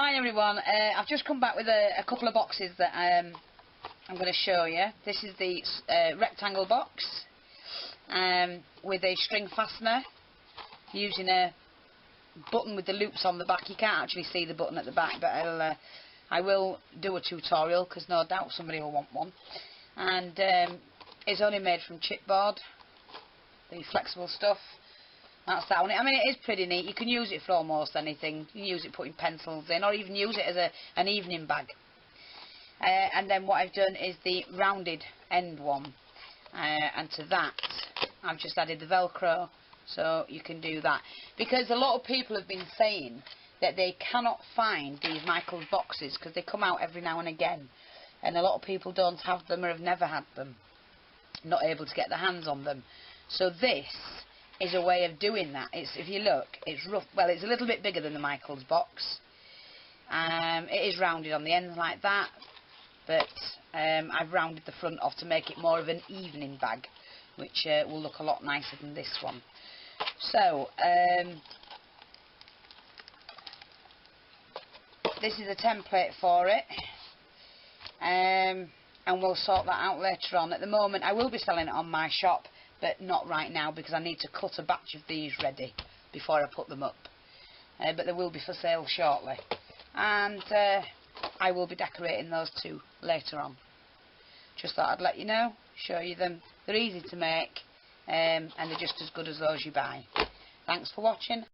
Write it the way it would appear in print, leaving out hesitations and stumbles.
Hi everyone, I've just come back with a couple of boxes that I'm going to show you. This is the rectangle box with a string fastener using a button with the loops on the back. You can't actually see the button at the back, but I will do a tutorial because no doubt somebody will want one. And it's only made from chipboard, the flexible stuff. That's that one. I mean, it is pretty neat. You can use it for almost anything. You can use it putting pencils in, or even use it as an evening bag. And then what I've done is the rounded end one. And to that, I've just added the Velcro, so you can do that. Because a lot of people have been saying that they cannot find these Michael's boxes because they come out every now and again. And a lot of people don't have them or have never had them. Not able to get their hands on them. So this is a way of doing that. If you look, it's rough. Well, it's a little bit bigger than the Michael's box. It is rounded on the ends like that, but I've rounded the front off to make it more of an evening bag, which will look a lot nicer than this one. So this is a template for it, and we'll sort that out later on. At the moment, I will be selling it on my shop, but not right now because I need to cut a batch of these ready before I put them up. But they will be for sale shortly. And I will be decorating those two later on. Just thought I'd let you know, show you them. They're easy to make, and they're just as good as those you buy. Thanks for watching.